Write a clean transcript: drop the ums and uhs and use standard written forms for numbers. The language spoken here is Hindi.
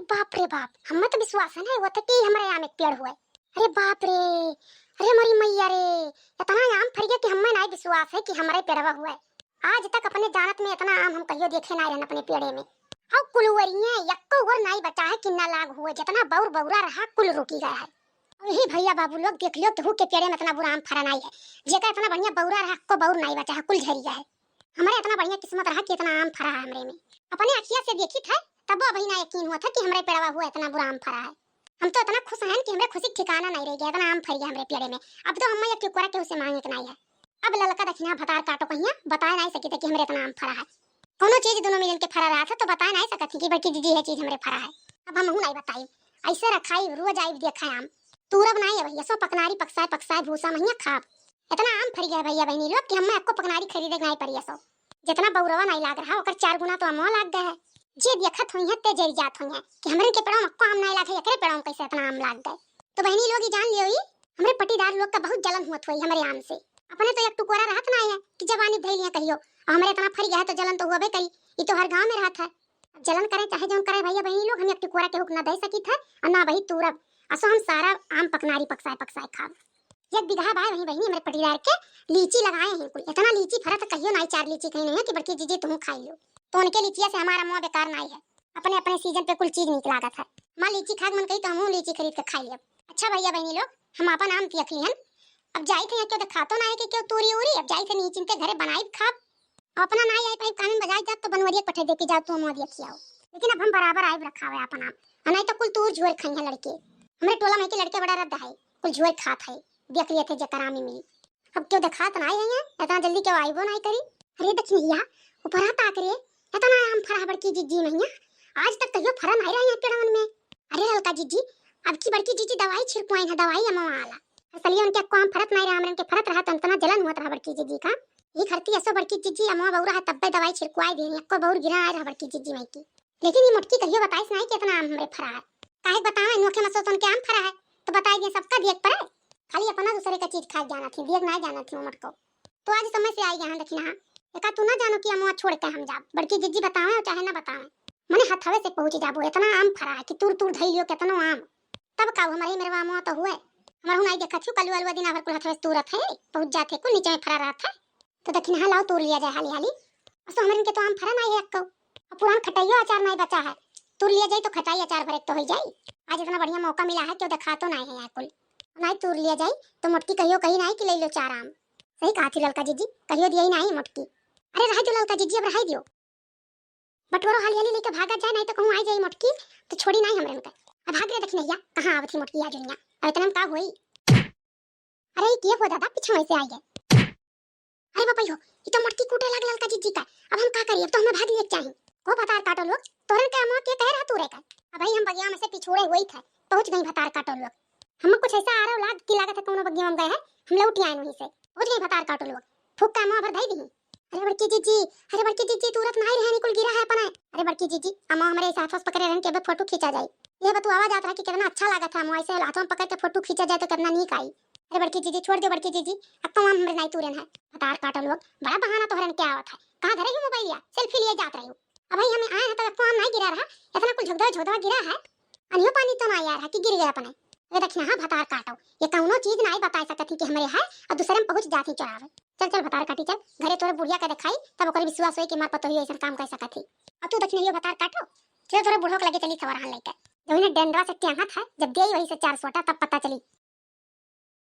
बाप रे बाप, हमें तो विश्वास है ना वो कि हमारे आम एक पेड़ हुआ है। अरे बाप रे, अरे हमारी मैया रे, इतना आम फर गया कि हमें नहीं विश्वास है कि हमारे पेड़वा हुआ है। आज तक अपने जानत में इतना आम हम कहियो देखे ना रहन अपने पेड़े में। हाउ कुलवरिये यक्को वर नहीं बचा है किन्ना लाग हुए, जितना बौर बौरा रहा कुल रुकी गया है। और यही भैया बाबू लोग देख लियो केहू के पेड़े में इतना बुरा आम फरा नहीं है, जेका इतना बढ़िया बौरा रहा को बौर नहीं बचा है, कुल झरी गया है। हमारे इतना बढ़िया किस्मत रहा कि इतना आम फरा है हमरे में। अपने अखिया से देखी था तब अभी ना यकीन हुआ था कि हमारे पेड़वा हुआ इतना बुरा आम फरा है। हम तो इतना खुश हैं कि हमें खुशी ठिकाना नहीं रह गया, इतना आम फर गया हमारे पेड़े में। अब तो हम एक टुकड़ा के उसे मांगे के नहीं है। अब ललका दक्षिणा भतार काटो कहिया बता नहीं सकी थे कि हमारे इतना आम फरा है। कोनो चीज दोनों मिलन के फरा रहा था तो बता नहीं सकती कि बड़की दीदी है चीज हमारे फरा है। अब हम नहीं बताई, ऐसे रखाई रोज आई देखा आम तूरब नहीं है भैया, सो पकनारी पकसाए भूसा महिया खाब। इतना आम फर गया भैया बहनी लोग कि हमें आपको पकनारी खरीदे नहीं पड़ी सो। जितना बौरवा नहीं लाग रहा ओकर 4 गुना तो अमो लाग गया है। जे देखत हुई है ते जरी जात हुई है कि हमरे के पेड़ों मक्को आम नहीं लागे, एकरे पेड़ों कैसे इतना आम लाग गए। तो बहनी लोग ही जान लियो ही हमरे पटीदार लोग का बहुत जलन हुआ हुई हमारे आम से। अपने तो एक टुकड़ा रहत ना है कि जवानी धैलियां कहियो, और हमारे इतना फर गया है तो जलन तो हुआ बे करी। ये तो हर गांव में रहत है। जलन करे चाहे जौन करे भैया बहनी लोग, हम एक टुकड़ा के हुक ना दे सकी था और ना वही तूरब असो हम सारा आम पकनारी पकसाए खाब। एक बिगहा बाय वही बहनी हमारे पटीदार के लीची लगाए हैं, कुल इतना लीची फरा तो कहियो नहीं 4 लीची कहीं नहीं है कि बड़की जीजी तुम खाई लो। तो उनके लीचिया से हमारा मुंह बेकार नहीं है। अपने अपने सीजन पे कुल चीज निकला था। मां लीची खाग मन कही तो हम लीची खरीद के खाई ले। अच्छा भैया बहनी लोग, हम अपन आम तियख लिहन। अब जाई थे क्यों खातो ना है कि क्यों तूरी उरी, अब जाई थे नी चिंते घरे बनाई खाब। अपना ना आई पाई कानून बजाई जात तो बनवरिया पठे दे के जाओ तो मोदिया खियाओ। लेकिन अब हम बराबर आइब रखा है अपन आम, नहीं तो कुल तूर झोर खाई है लड़के। हमारे टोला में के लड़के बड़ा रद्द है, कुल झोर खात है। देख लिए थे जकरा में मिली। अब क्यों दिखात नहीं है इतना जल्दी क्यों आइबो नहीं करी। अरे दक्षिणिया ऊपर हाथ आकरे इतना आम फरा बड़की जीजी नहीं आज तक कहियो फरा नहीं रहा है पेड़वन में। अरे ललका जीजी अब की बड़की जीजी दवाई छिड़कवाई है, दवाई अमवा वाला असली उनके को आम फरत नहीं रहा, हमरे के फरत रहा तो इतना जलन हुआ रहा बड़की जीजी का। ये खरती ऐसो बड़की जीजी अमवा बौरा है तब्बे दवाई छिड़कवाई दे रही को बौर गिरा आ रहा बड़की जीजी में की। लेकिन ये मुटकी कहियो बताइस नहीं कि इतना आम हमरे फरा है। काहे बतावे नोखे मसो तो उनके आम फरा है तो बताई दे सबका देख पर खाली अपना दूसरे का चीज खा जाना थी, देख नहीं जाना थी उमट को। तो आज समय से आई यहाँ दक्षिणा एका तू ना जानो कि अमवा छोड़ के हम जाब। बड़की जीजी बतावे चाहे ना बतावे मने हथवे से पहुंच जाबो। इतना आम फरा है कि तूर तूर धइलियो कितना आम। तब का हमारे मेरे अमवा तो हुए हमार हुनाई देखा छु कलु अलवा दिन भर कुल हथवे तूरत है पहुंच जाते को नीचे में फरा रहा था। तो दक्षिणा लाओ तूर लिया जाए हाली हाली। असो हमरे के तो आम फरा नहीं है अक्को। अब पुरान खटाइयो अचार नहीं बचा है, तूर लिया जाए तो खटाई अचार भर एक तो हो जाए। आज इतना बढ़िया मौका मिला है क्यों दिखा तो नहीं है यार कुल नहीं तूर लिया जाए तो मोटकी कहियो कहीं नहीं कि ले लो 4 आम। सही कहा थी ललका जीजी, कहियो दिया ही नहीं मोटकी। अरे रह जो ललका जीजी अब रह दियो, बटवरो हाली हाली लेके भागा जाए नहीं तो कहूं आई जाई मोटकी तो छोड़ी नहीं हमरे उनका। अब भाग रे दक्षिणैया कहां आवत थी मोटकी आ जुनिया। अब इतना का होई। अरे ये किए हो दादा पीछे से आई है। अरे बापा यो ये तो मोटकी कूटे लग ललका जीजी का। अब हम का करिए, अब तो हमें भाग लिए चाहिए को भतार काटो लोग तोरन के अमवा के कह रहा तू रे का। अब भाई हम बगिया में से पिछोड़े हुई थे पहुंच गई भतार काटो लोग। हम कुछ ऐसा आ रहा लाग की लागत है कोनो बगिया में गए हैं हम लौट आए वहीं से पहुंच गई भतार काटो लोग फूक का अमवा भर धई दी। अरे बड़की जीजी, अरे बड़की जीजी तुरंत नहीं रहे निकुल गिरा है अपना। अरे बड़की जीजी अमवा हमारे साथ वास पकड़े रहन के फोटो खींचा जाए। ये बतू आवाज आता है कि कितना अच्छा लगा था अमवा ऐसे हाथों में पकड़ के फोटो खींचा जाए तो कितना नीक आई। अरे बड़की जीजी छोड़ दो बड़की जीजी, अब तो हम हमरे नहीं तुरन है भतार काटो लोग। बड़ा बहाना तो हरन क्या आवत है, कहां धरे हो मोबाइल या सेल्फी लिए जात रही हो। अब भाई हमें आए हैं तो आपको आम नहीं गिरा रहा, इतना कुल झगड़ा गिरा है अनियो पानी तो ना आ रहा कि गिर गया अपने। ये दक्षिणा हां भतार काटो ये कौनो चीज नहीं बता सकती कि हमरे है और दूसरे में पहुंच जाती चढ़ावे। चल चल भतार काटी चल घरे तोरे बुढ़िया का दिखाई तब ओकर विश्वास होई कि मार पतो ही ऐसा काम कर सकती। अब तू दक्षिणा ये भतार काटो चल तोरे बुढ़ो के लगे चली सवरहान लेके जो इन्हें डेंडरा से क्या हाथ है जब गई वही से 4 सोटा तब पता चली